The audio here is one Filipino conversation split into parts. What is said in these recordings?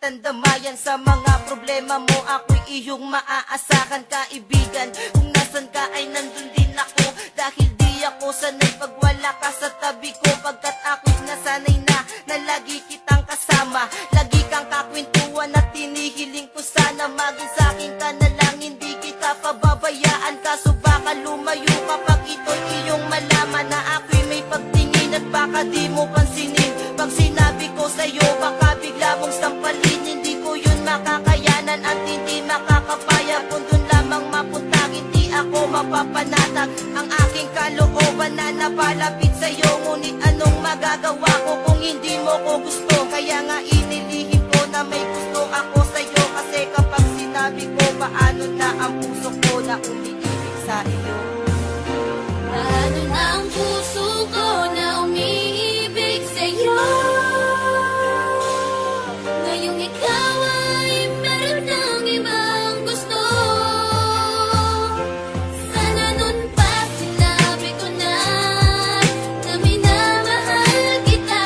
kitang damayan sa mga problema mo. Ako'y iyong maaasahan, kaibigan. Kung nasan ka ay nandun din ako, dahil di ako sanay pag wala ka sa tabi ko. Pagkat ako'y nasanay na lagi kitang kasama. Lagi kang kakwentuhan at tinihiling ko sana maging sa'kin ka na lang, hindi kita pababayaan. Kaso baka lumayo kapag ito'y iyong malaman na ako'y may pagtingin at baka di mo pansinin. Pag sinabi ko sa'yo baka bigla mong sampalin, hindi ko yun makakayanan at hindi makakapaya. Kung dun lamang mapunta hindi ako mapapanatag ang aking kalooban na napalapit sa'yo. Ngunit anong magagawa ko kung hindi mo ko gusto? Kaya nga inilihim ko na may gusto ako sa'yo. Kasi kapag sinabi ko paano na ang puso ko na umiibig sa iyo. Paano na ang puso ko na umiibig sa'yo? Ngayong ikaw ay meron ng ibang gusto. Sana nun pa sinabi ko na minamahal kita.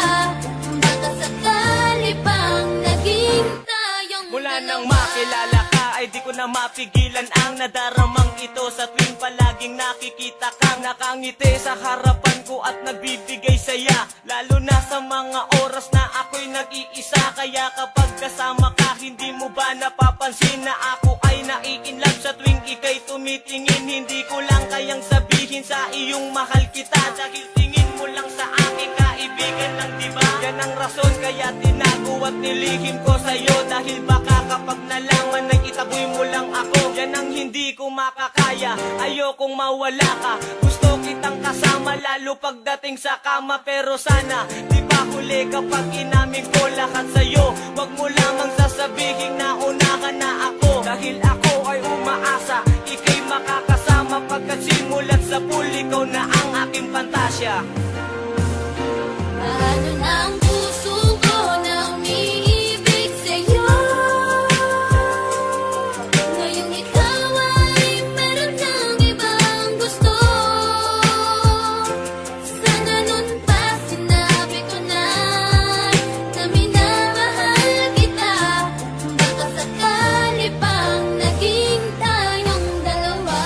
Baka sakali pang naging tayong Mula dalawa. nang makilala ka ay di ko na mapigilan ang nadaramang ito. Sa tuwing palaging nakikita kang nakangiti sa harapan ko at nagbibigay saya, lalo na sa mga oras na ako'y nag-iisa. Kaya kapag kasama ka, hindi mo ba napapansin na ako ay nai-inlove? Sa tuwing ika'y tumitingin, hindi ko lang kayang sabihin sa iyong mahal kita. Dahil tingin mo lang sa aking kaibigan lang, diba? Yan ang rason kaya tinago at nilihim ko sa'yo. Dahil baka kapag nalaman na itaboy mo lang ako, yan ang hindi ko makakaya. Ayokong mawala ka, gusto kitang kasama lalo pagdating sa kama. Pero sana di pa huli kapag inamin ko lahat sa'yo. Wag mo lamang sasabihin na unahan na ako, dahil ako ay umaasa ika'y makakasama. Pagkat simulat sa pool, ikaw na ang aking pantasya. Paano na ang puso ko na umiibig sa'yo? Ngayong ikaw ay meron ng ibang gusto. Sana nun pa sinabi ko na minamahal kita. Baka sakali pang naging tayong dalawa.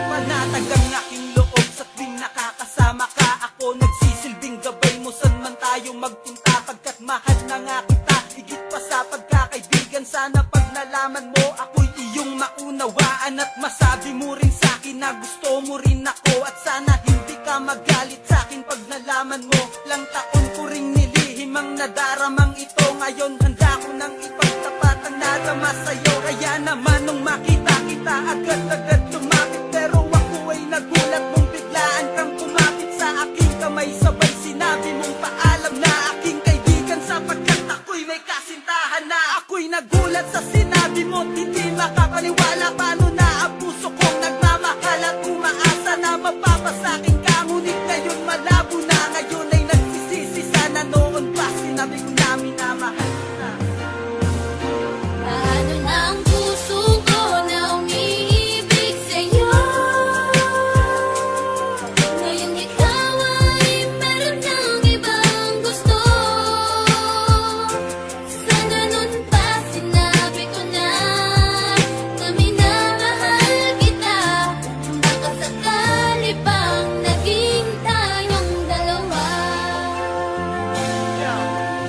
Panatag ang aking loob sa tuwing nakakasama ka. Ako nagsisilbing gabay mo saan man tayo magpunta. Pagkat mahal na nga kita, higit pa sa pagkakaibigan. Sana pag nalaman mo ako'y iyong maunawaan. At masabi mo rin sa'kin na gusto mo rin ako. At sana hindi ka magalit sa'kin pag nalaman mo. Lang taon ko ring nilihim ang nadaramang ito. Ngayon handa ko nang ipagtapat ang nadama sa'yo. Kaya naman nung makita kita agad-agad lumapit. Pero ako ay nagulat mong biglaan kang kumapit sa aking kamay. Sabay sinabi mong paalam na aking kaibigan, sapagkat ako'y may kasintahan na. Ako'y nagulat sa sinabi mo, hindi makapaniwala. Paano na ang puso kong nagmamahal at umaasa na mapapasakin ka. Ngunit ngayon malabo na, ngayon ay nagsisisi. Sana noon pa sinabi ko na minamahal kita. Paano na ang puso ko na umiibig sa'yo? Ngayong ikaw ay meron ng ibang gusto. Sana nun pa sinabi ko na minamahal kita. Baka sakali pang naging tayong dalawa.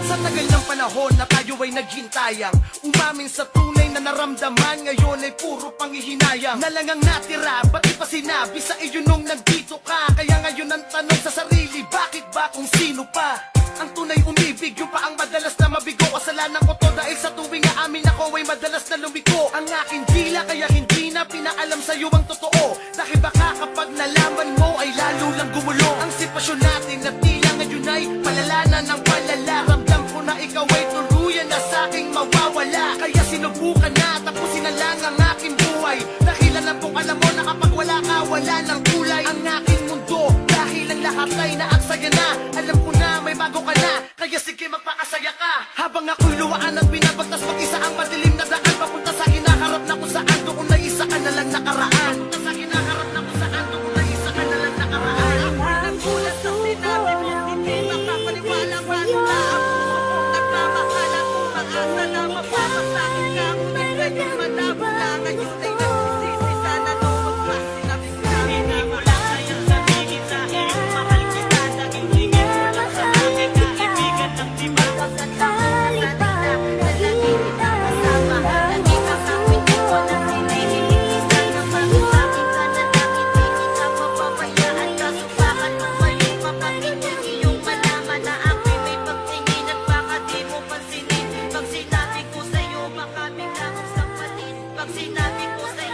Sa tagal ng panahon na tayo ay naghintayang umamin sa tunay na naramdaman, ngayon ay puro panghihinayang na lang ang natira. Ba't di pa sinabi sa iyo nung nandito ka? Kaya ngayon ang tanong sa sarili, bakit ba kung sino pa ang tunay umibig? Yung pa ang madalas na mabigo. Kasalanan ko to dahil sa tuwing aamin ako ay madalas na lumiko ang aking dila. Kaya hindi na pinaalam sa'yo ang totoo, dahil baka kapag nalaman mo ay lalo lang gumulo ang sitwasyon natin. Na tila ngayon ay palala na ng palala. Ramdam ko na ikaw ay tuluyan na sa'king mawawala. Kaya sinubukan na tapusin na lang ang aking buhay. Dahil alam kong alam mo na kapag wala ka, wala ng kulay ang aking mundo. Dahil ang lahat ay naaksaya na, alam ko na may bago ka na. Kaya sige magpakasaya ka habang ako'y luwaan at binabagtas na mapapasakin ka. Ngunit ngayon malabo na, ngayon ay nagsisisi. Sana nung magpas sinabi ko na Hindi ko lang kayang sabihin sa iyo, mahal kita. Naging tingin mo lang sa akin, kaibigan ng diba? Pagkatali pa Lagi kita kasama, lagi kakapit ko ng hinihiling. Sana mag-usapin ka na lang, hindi kita papabayaan. Kaso bakit lumayo ka pag hindi iyong malaman na ako'y may pagtingin at baka di mo pansinin. Pag sinabi ko sa'yo, baka bigla kong sampatin. Pag sinabi ko sa'yo,